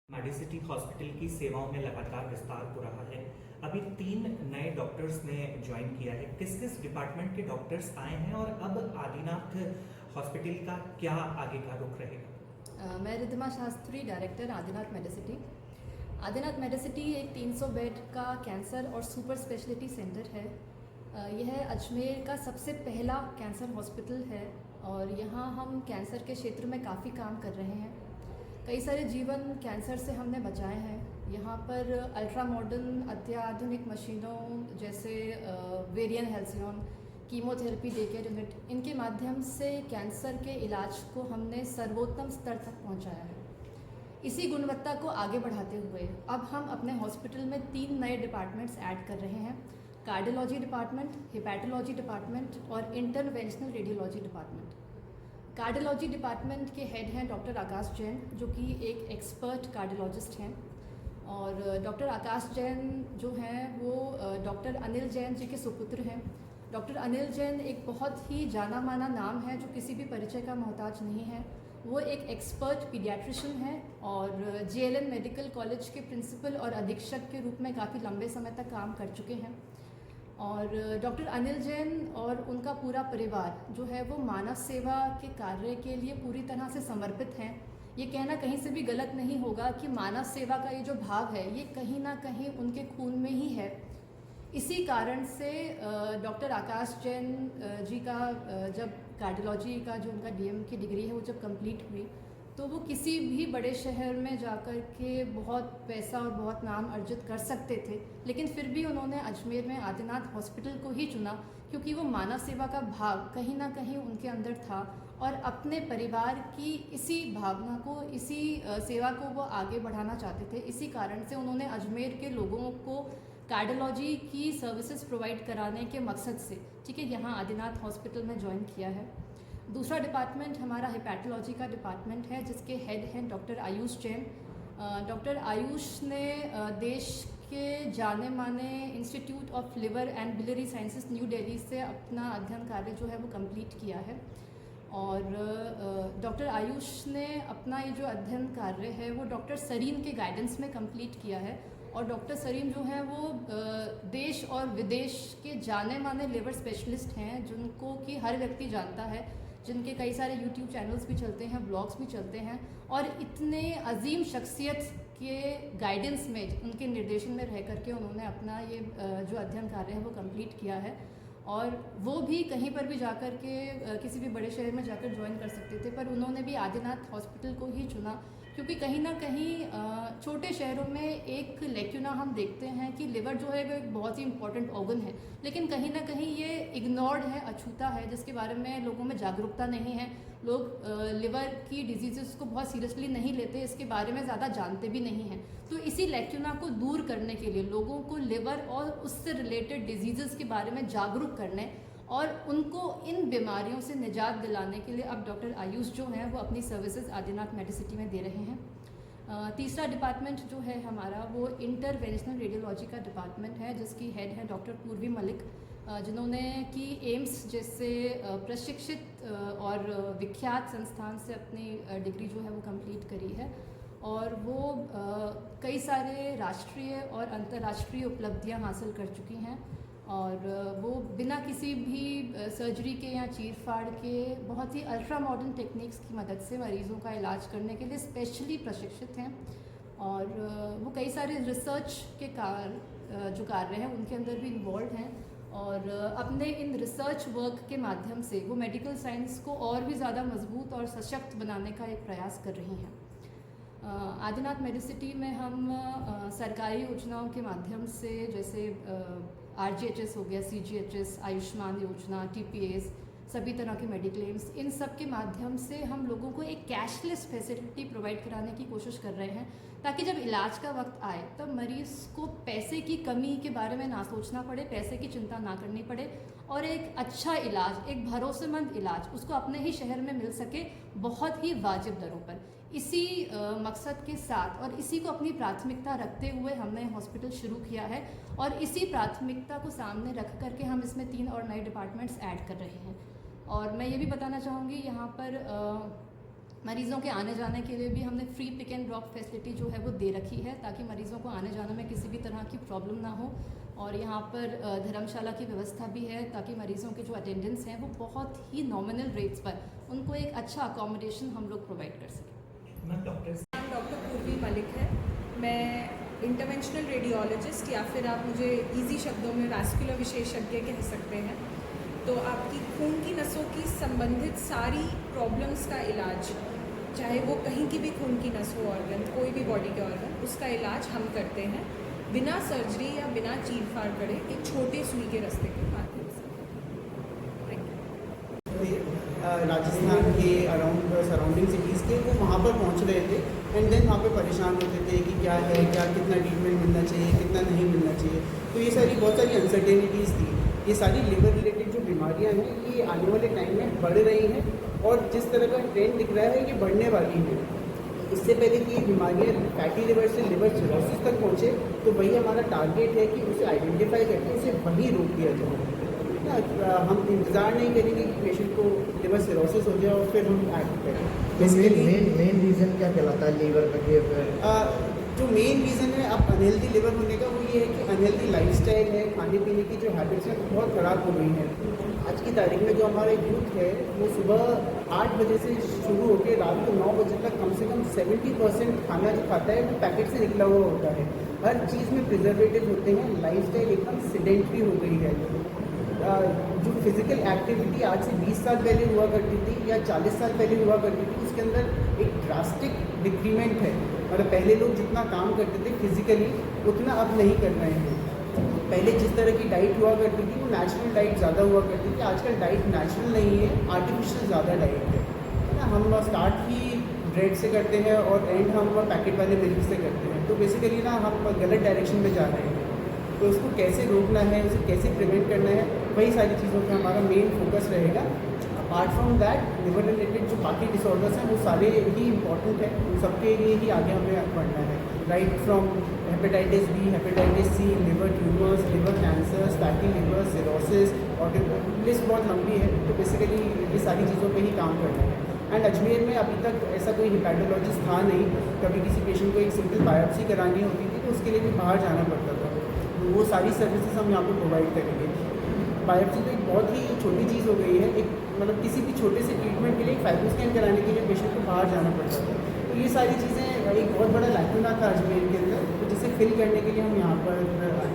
Medicity hospital की सेवाओं में लगातार विस्तार हो रहा है। अभी 3 नए डॉक्टर्स ने ज्वाइन किया है। किस किस डिपार्टमेंट के डॉक्टर्स आए हैं और अब आदिनाथ हॉस्पिटल का क्या आगे का रुख रहेगा? मैं रिद्धिमा शास्त्री, डायरेक्टर आदिनाथ मेडिसिटी। आदिनाथ मेडिसिटी एक 300 बेड का कैंसर और सुपर स्पेशलिटी सेंटर है। यह अजमेर का सबसे पहला कैंसर हॉस्पिटल है और यहाँ हम कैंसर के क्षेत्र में काफ़ी काम कर रहे हैं। कई सारे जीवन कैंसर से हमने बचाए हैं। यहाँ पर अल्ट्रा मॉडर्न अत्याधुनिक मशीनों जैसे Varian Halcyon, chemotherapy day care unit, इनके माध्यम से कैंसर के इलाज को हमने सर्वोत्तम स्तर तक पहुँचाया है। इसी गुणवत्ता को आगे बढ़ाते हुए अब हम अपने हॉस्पिटल में 3 नए डिपार्टमेंट्स ऐड कर रहे हैं। कार्डियोलॉजी डिपार्टमेंट, हिपैटोलॉजी डिपार्टमेंट और interventional radiology department. Cardiology department के हेड हैं डॉक्टर आकाश जैन, जो कि एक एक्सपर्ट कार्डियोलॉजिस्ट हैं, और डॉक्टर आकाश जैन जो हैं वो डॉक्टर अनिल जैन जी के सुपुत्र हैं। डॉक्टर अनिल जैन एक बहुत ही जाना माना नाम है जो किसी भी परिचय का मोहताज नहीं है। वो एक एक्सपर्ट पीडियाट्रिशियन हैं और जेएलएन मेडिकल कॉलेज के प्रिंसिपल और अधीक्षक के रूप में काफ़ी लंबे समय तक काम कर चुके हैं। और डॉक्टर अनिल जैन और उनका पूरा परिवार जो है वो मानव सेवा के कार्य के लिए पूरी तरह से समर्पित हैं। ये कहना कहीं से भी गलत नहीं होगा कि मानव सेवा का ये जो भाव है ये कहीं ना कहीं उनके खून में ही है। इसी कारण से डॉक्टर आकाश जैन जी का जब कार्डियोलॉजी का जो उनका डीएम की डिग्री है वो जब कंप्लीट हुई तो वो किसी भी बड़े शहर में जाकर के बहुत पैसा और बहुत नाम अर्जित कर सकते थे, लेकिन फिर भी उन्होंने अजमेर में आदिनाथ हॉस्पिटल को ही चुना क्योंकि वो मानव सेवा का भाव कहीं ना कहीं उनके अंदर था और अपने परिवार की इसी भावना को, इसी सेवा को वो आगे बढ़ाना चाहते थे। इसी कारण से उन्होंने अजमेर के लोगों को कार्डियोलॉजी की सर्विसेज प्रोवाइड कराने के मकसद से यहाँ आदिनाथ हॉस्पिटल में ज्वाइन किया है। दूसरा डिपार्टमेंट हमारा हिपैटोलॉजी का डिपार्टमेंट है जिसके हेड हैं डॉक्टर आयुष जैन। डॉक्टर आयुष ने देश के जाने माने institute of liver and biliary sciences new Delhi से अपना अध्ययन कार्य जो है वो कंप्लीट किया है। और डॉक्टर आयुष ने अपना ये जो अध्ययन कार्य है वो डॉक्टर सरीन के गाइडेंस में कंप्लीट किया है। और डॉक्टर सरीन जो हैं वो देश और विदेश के जाने माने लिवर स्पेशलिस्ट हैं जिनको कि हर व्यक्ति जानता है, जिनके कई सारे यूट्यूब चैनल्स भी चलते हैं, ब्लॉग्स भी चलते हैं, और इतने अजीम शख्सियत के गाइडेंस में, उनके निर्देशन में रह करके उन्होंने अपना ये जो अध्ययन कार्य है वो कंप्लीट किया है। और वो भी कहीं पर भी जाकर के किसी भी बड़े शहर में जाकर ज्वाइन कर सकते थे, पर उन्होंने भी आदिनाथ हॉस्पिटल को ही चुना क्योंकि कहीं ना कहीं छोटे शहरों में एक लेक्यूना हम देखते हैं कि लिवर जो है वो एक बहुत ही इंपॉर्टेंट ऑर्गन है, लेकिन कहीं ना कहीं ये इग्नोर्ड है, अछूता है, जिसके बारे में लोगों में जागरूकता नहीं है। लोग लिवर की डिजीज़ को बहुत सीरियसली नहीं लेते, इसके बारे में ज़्यादा जानते भी नहीं हैं। तो इसी लेक्यूना को दूर करने के लिए, लोगों को लिवर और उससे रिलेटेड डिजीज़ के बारे में जागरूक करने और उनको इन बीमारियों से निजात दिलाने के लिए अब डॉक्टर आयुष जो हैं वो अपनी सर्विसेज आदिनाथ मेडिसिटी में दे रहे हैं। तीसरा डिपार्टमेंट जो है हमारा वो इंटरवेंशनल रेडियोलॉजी का डिपार्टमेंट है जिसकी हेड है डॉक्टर पूर्वी मलिक, जिन्होंने कि एम्स जैसे प्रशिक्षित और विख्यात संस्थान से अपनी डिग्री जो है वो कंप्लीट करी है। और वो कई सारे राष्ट्रीय और अंतर्राष्ट्रीय उपलब्धियां हासिल कर चुकी हैं और वो बिना किसी भी सर्जरी के या चीर फाड़ के बहुत ही अल्ट्रा मॉडर्न टेक्निक्स की मदद से मरीज़ों का इलाज करने के लिए स्पेशली प्रशिक्षित हैं। और वो कई सारे रिसर्च के जो कार्य हैं उनके अंदर भी इन्वॉल्व हैं और अपने इन रिसर्च वर्क के माध्यम से वो मेडिकल साइंस को और भी ज़्यादा मजबूत और सशक्त बनाने का एक प्रयास कर रही हैं। आदिनाथ मेडिसिटी में हम सरकारी योजनाओं के माध्यम से जैसे RGHS हो गया, CGHS, आयुष्मान योजना, TPAs, सभी तरह के मेडिक्लेम्स, इन सब के माध्यम से हम लोगों को एक कैशलेस फैसिलिटी प्रोवाइड कराने की कोशिश कर रहे हैं ताकि जब इलाज का वक्त आए तब मरीज़ को पैसे की कमी के बारे में ना सोचना पड़े, पैसे की चिंता ना करनी पड़े और एक अच्छा इलाज, एक भरोसेमंद इलाज उसको अपने ही शहर में मिल सके बहुत ही वाजिब दरों पर। इसी मकसद के साथ और इसी को अपनी प्राथमिकता रखते हुए हमने हॉस्पिटल शुरू किया है और इसी प्राथमिकता को सामने रख करके हम इसमें 3 और नए डिपार्टमेंट्स ऐड कर रहे हैं। और मैं ये भी बताना चाहूँगी यहाँ पर मरीज़ों के आने जाने के लिए भी हमने free pick and drop facility जो है वो दे रखी है, ताकि मरीज़ों को आने जाने में किसी भी तरह की प्रॉब्लम ना हो। और यहाँ पर धर्मशाला की व्यवस्था भी है, ताकि मरीज़ों के जो अटेंडेंट्स हैं वो बहुत ही नॉमिनल रेट्स पर उनको एक अच्छा अकोमोडेशन हम लोग प्रोवाइड कर सकें। मैम डॉक्टर्स नाम डॉक्टर पूर्वी मलिक है। मैं इंटरवेंशनल रेडियोलॉजिस्ट या फिर आप मुझे इजी शब्दों में वैस्कुलर विशेषज्ञ कह सकते हैं। तो आपकी खून की नसों की संबंधित सारी प्रॉब्लम्स का इलाज, चाहे वो कहीं की भी खून की नस हो, ऑर्गन कोई भी बॉडी के ऑर्गन, उसका इलाज हम करते हैं बिना सर्जरी या बिना चीर फाड़ करे, एक छोटे सुई के रास्ते के माध्यम से। Thank you. राजस्थान के अराउंड सराउंडिंग सिटीज़ के वो वहाँ पर पहुँच रहे थे एंड देन वहाँ पे परेशान होते थे कि क्या है, क्या कितना ट्रीटमेंट मिलना चाहिए, कितना नहीं मिलना चाहिए। तो ये सारी बहुत सारी अनसर्टेनिटीज़ थी। ये सारी लिवर रिलेटेड जो बीमारियाँ हैं ये आने वाले टाइम में बढ़ रही हैं और जिस तरह का ट्रेंड दिख रहा है ये बढ़ने वाली है। इससे पहले कि ये बीमारियाँ फैटी लिवर से लिवर सिरोसिस तक पहुँचे तो वही हमारा टारगेट है कि उसे आइडेंटिफाई करके उसे वहीं रोक दिया जाए। हम इंतज़ार नहीं करेंगे कि पेशेंट को लिवर सिरोसिस हो जाए और फिर हम एक्ट करें। मेन रीज़न क्या कहलाता है लीवर में ये? जो मेन रीज़न है अब अनहेल्दी लिवर होने का वो ये है कि अनहेल्दी लाइफस्टाइल है, खाने पीने की जो हैबिट्स हैं बहुत ख़राब हो गई हैं। आज की तारीख में जो हमारा यूथ है वो सुबह 8 बजे से शुरू होकर रात को 9 बजे तक कम से कम 70% खाना जो खाता है वो पैकेट से निकला हुआ होता है। हर चीज़ में प्रिजर्वेटिव होते हैं, लाइफस्टाइल एकदम सेडेंटरी हो गई है। जो फिज़िकल एक्टिविटी आज से 20 साल पहले हुआ करती थी या 40 साल पहले हुआ करती थी, उसके अंदर एक ड्रास्टिक डिक्रीमेंट है। मतलब पहले लोग जितना काम करते थे फिजिकली उतना अब नहीं कर रहे हैं। पहले जिस तरह की डाइट हुआ करती थी वो नेचुरल डाइट ज़्यादा हुआ करती थी, आजकल डाइट नेचुरल नहीं है, आर्टिफिशियल ज़्यादा डाइट है ना। हम स्टार्ट ही ब्रेड से करते हैं और एंड हम पैकेट वाले मिल्क से करते हैं, तो बेसिकली ना हम गलत डायरेक्शन में जा रहे हैं। तो उसको कैसे रोकना है, उसे कैसे प्रिवेंट करना है, वही सारी चीज़ों पे हमारा मेन फोकस रहेगा। Apart from that liver related जो बाकी डिसऑर्डर्स हैं वो सारे ही इंपॉर्टेंट हैं, उन सबके लिए ही आगे हमें बढ़ना है। Right from hepatitis B, hepatitis C, liver tumours, liver cancers, fatty liver, cirrhosis, और लिस्ट बहुत लंबी है। तो बेसिकली ये सारी चीज़ों पे ही काम करना है। एंड अजमेर में अभी तक ऐसा कोई हिपैटोलॉजिस्ट था नहीं। कभी किसी पेशेंट को एक सिंपल बायोप्सी करानी होती थी तो उसके लिए भी बाहर जाना पड़ता था। तो वो सारी सर्विसेज हम यहाँ पे प्रोवाइड करेंगे। बायोप्सी तो एक बहुत ही छोटी चीज़ हो गई है, एक मतलब किसी भी छोटे से ट्रीटमेंट के लिए एक फाइब्रो स्कैन कराने के लिए पेशेंट को बाहर जाना पड़ता था। तो ये सारी चीज़ें एक बहुत बड़ा लैकुना था अजमेर के अंदर, तो जिसे फिल करने के लिए हम यहाँ पर आए।